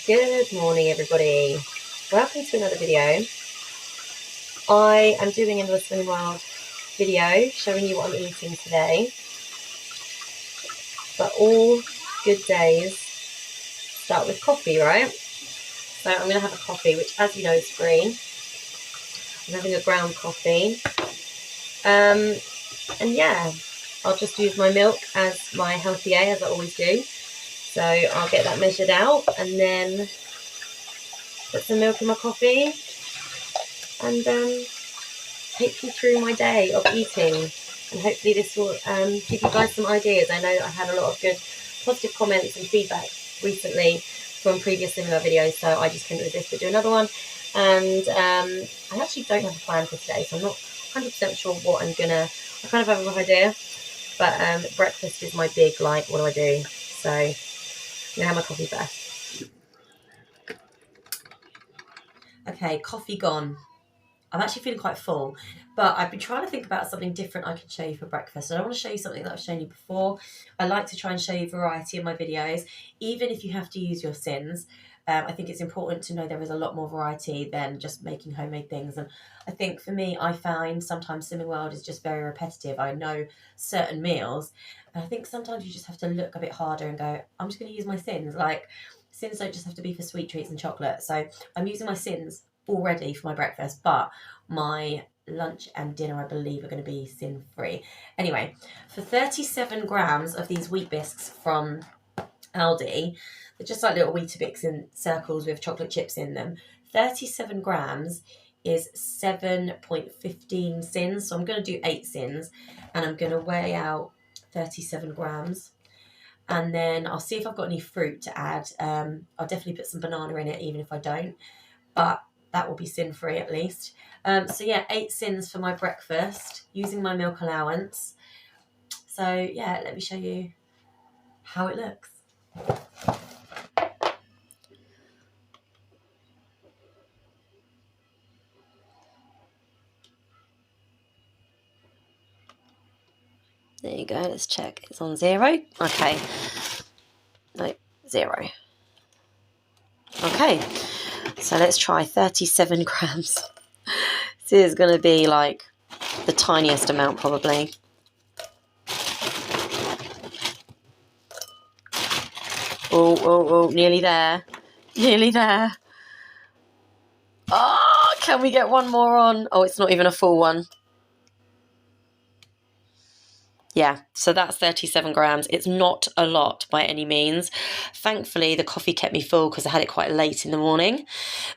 Good morning, everybody. Welcome to another video. I am doing another Swimming Wild video showing you what I'm eating today. But all good days start with coffee, right? So I'm going to have a coffee, which, as you know, is free. I'm having a ground coffee. And yeah, I'll just use my milk as my healthy A, as I always do. So I'll get that measured out and then put some milk in my coffee and take you through my day of eating. And hopefully this will give you guys some ideas. I know I had a lot of good positive comments and feedback recently from previous similar videos, so I just couldn't resist but do another one. And I actually don't have a plan for today, so I'm not 100% sure what I'm gonna. I kind of have a rough idea, but breakfast is my big, like, what do I do? So I'm gonna have my coffee first. Okay, coffee gone. I'm actually feeling quite full, but I've been trying to think about something different I can show you for breakfast. I don't want to show you something that I've shown you before. I like to try and show you variety in my videos, even if you have to use your sins. I think it's important to know there is a lot more variety than just making homemade things. And I think for me, I find sometimes Swimming World is just very repetitive. I know certain meals, and I think sometimes you just have to look a bit harder and go, I'm just going to use my sins. Like, sins don't just have to be for sweet treats and chocolate. So I'm using my sins already for my breakfast, but my lunch and dinner, I believe, are going to be sin free. Anyway, for 37 grams of these wheat bisques from Aldi, they're just like little Weetabix in circles with chocolate chips in them. 37 grams is 7.15 sins, so I'm going to do 8 sins, and I'm going to weigh out 37 grams. And then I'll see if I've got any fruit to add. I'll definitely put some banana in it, even if I don't, but that will be sin-free at least. So yeah, 8 sins for my breakfast using my milk allowance. So yeah, let me show you how it looks. There you go, let's check. It's on 0. Okay. No, 0. Okay, so let's try 37 grams. This is going to be like the tiniest amount probably. Oh, nearly there. Nearly there. Oh, can we get one more on? Oh, it's not even a full one. Yeah, so that's 37 grams. It's not a lot by any means. Thankfully, the coffee kept me full because I had it quite late in the morning.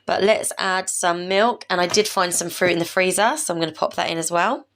But let's add some milk. And I did find some fruit in the freezer, so I'm going to pop that in as well.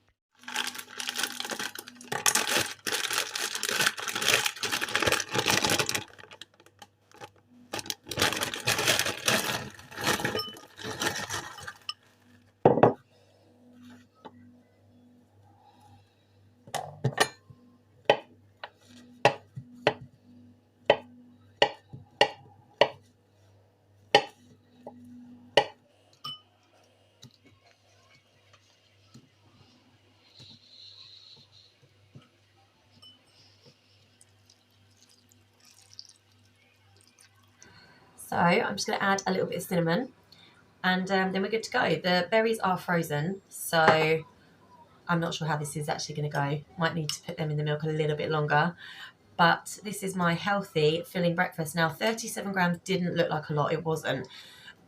So I'm just going to add a little bit of cinnamon, and then we're good to go. The berries are frozen, so I'm not sure how this is actually going to go. Might need to put them in the milk a little bit longer. But this is my healthy, filling breakfast. Now, 37 grams didn't look like a lot. It wasn't.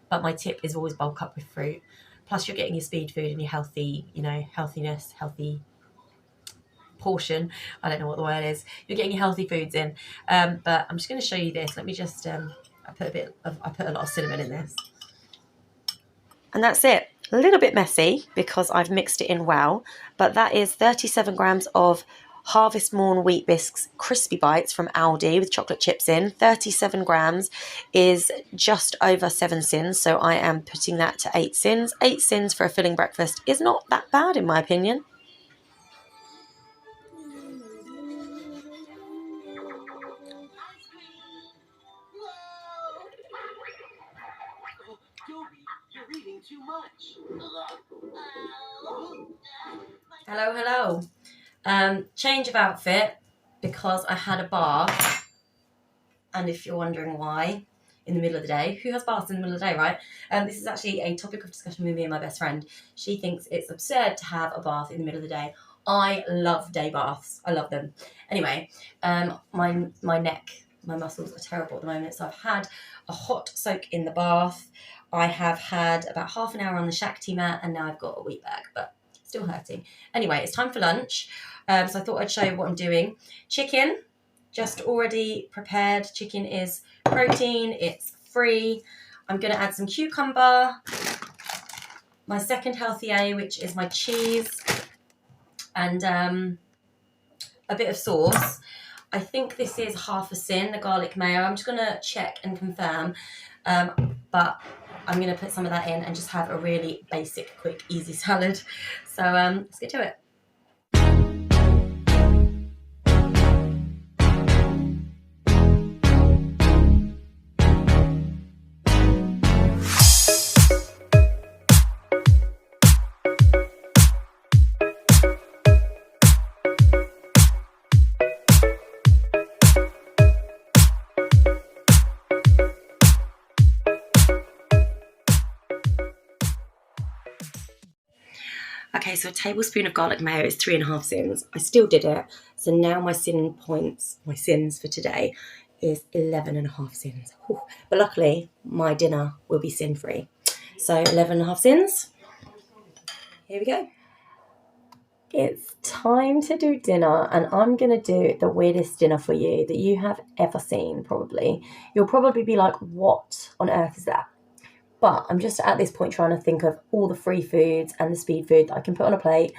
But my tip is always bulk up with fruit. Plus, you're getting your speed food and your healthy, healthiness, healthy portion. I don't know what the word is. You're getting your healthy foods in. But I'm just going to show you this. Let me just, I put a lot of cinnamon in this. And that's it. A little bit messy because I've mixed it in well, but that is 37 grams of Harvest Morn Wheat Bisques Crispy Bites from Aldi with chocolate chips in. 37 grams is just over 7 sins, so I am putting that to 8 sins. 8 sins for a filling breakfast is not that bad in my opinion. Hello. Change of outfit because I had a bath, and if you're wondering why, in the middle of the day. Who has baths in the middle of the day, right? This is actually a topic of discussion with me and my best friend. She thinks it's absurd to have a bath in the middle of the day. I love day baths. I love them. Anyway, my neck, my muscles are terrible at the moment. So I've had a hot soak in the bath. I have had about half an hour on the Shakti mat, and now I've got a wheat bag, but still hurting. Anyway, it's time for lunch. So I thought I'd show you what I'm doing. Chicken, just already prepared. Chicken is protein, it's free. I'm going to add some cucumber, my second healthy A, which is my cheese, and a bit of sauce. I think this is half a sin, the garlic mayo. I'm just going to check and confirm, but I'm going to put some of that in and just have a really basic, quick, easy salad. So let's get to it. Okay, so a tablespoon of garlic mayo is 3.5 sins. I still did it. So now my sins for today is 11.5 sins. Ooh. But luckily, my dinner will be sin-free. So 11.5 sins. Here we go. It's time to do dinner, and I'm going to do the weirdest dinner for you that you have ever seen, probably. You'll probably be like, what on earth is that? But I'm just at this point trying to think of all the free foods and the speed food that I can put on a plate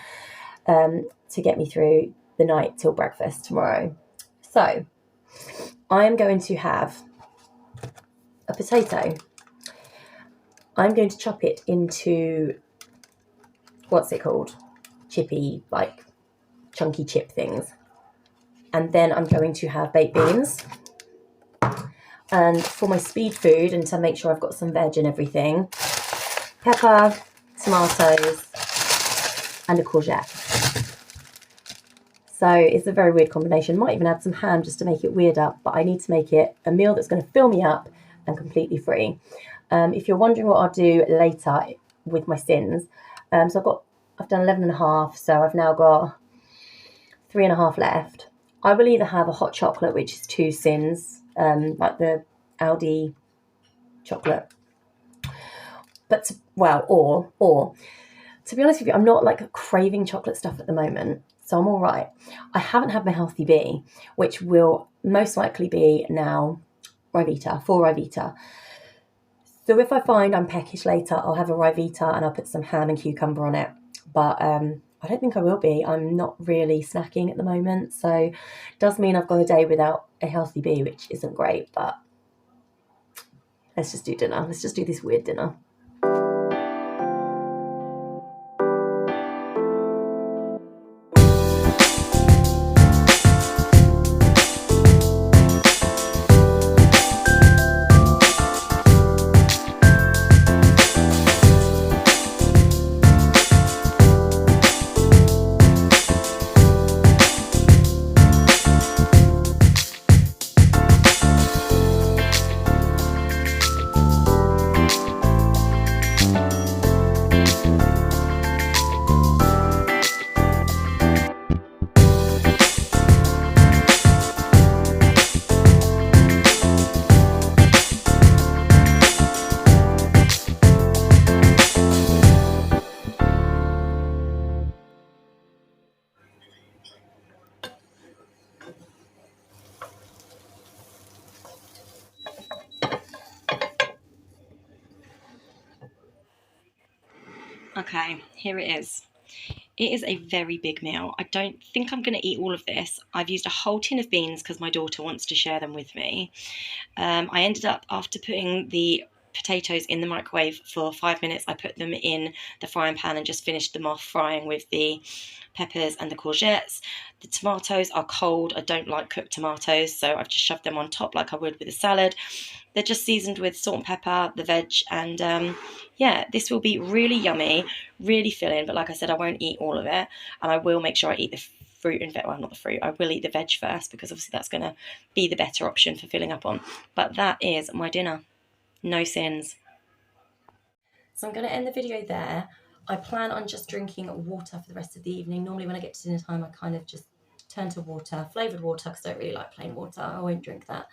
to get me through the night till breakfast tomorrow. So I am going to have a potato. I'm going to chop it into, what's it called? Chippy, like chunky chip things. And then I'm going to have baked beans. And for my speed food, and to make sure I've got some veg and everything, pepper, tomatoes, and a courgette. So it's a very weird combination. Might even add some ham just to make it weirder, but I need to make it a meal that's going to fill me up and completely free. If you're wondering what I'll do later with my sins, so I've done 11.5, so I've now got 3.5 left. I will either have a hot chocolate, which is 2 sins, like the Aldi chocolate. But or to be honest with you, I'm not like craving chocolate stuff at the moment, so I'm all right. I haven't had my healthy B, which will most likely be now Ryvita, for Ryvita. So if I find I'm peckish later, I'll have a Ryvita and I'll put some ham and cucumber on it. But I don't think I will be. I'm not really snacking at the moment, so it does mean I've gone a day without a healthy B, which isn't great, but let's just do dinner. Let's just do this weird dinner. Okay, here it is. It is a very big meal. I don't think I'm going to eat all of this. I've used a whole tin of beans because my daughter wants to share them with me. I ended up, after putting the potatoes in the microwave for 5 minutes, I put them in the frying pan and just finished them off frying with the peppers and the courgettes. The tomatoes are cold. I don't like cooked tomatoes, so I've just shoved them on top like I would with a salad. They're just seasoned with salt and pepper, the veg, and yeah, this will be really yummy, really filling, but like I said, I won't eat all of it, and I will make sure I eat the fruit and veg, well, not the fruit, I will eat the veg first, because obviously that's going to be the better option for filling up on. But that is my dinner. No sins. So I'm going to end the video there. I plan on just drinking water for the rest of the evening. Normally when I get to dinner time, I kind of just turn to water, flavoured water, because I don't really like plain water. I won't drink that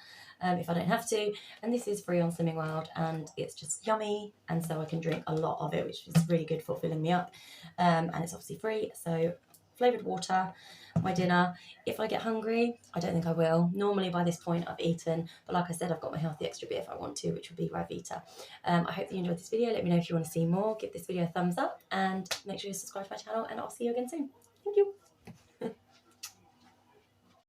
if I don't have to. And this is free on Slimming World, and it's just yummy, and so I can drink a lot of it, which is really good for filling me up. And it's obviously free, so flavoured water, my dinner. If I get hungry, I don't think I will. Normally by this point I've eaten, but like I said, I've got my healthy extra beer if I want to, which would be Ryvita. I hope that you enjoyed this video. Let me know if you want to see more. Give this video a thumbs up and make sure you subscribe to my channel, and I'll see you again soon. Thank you.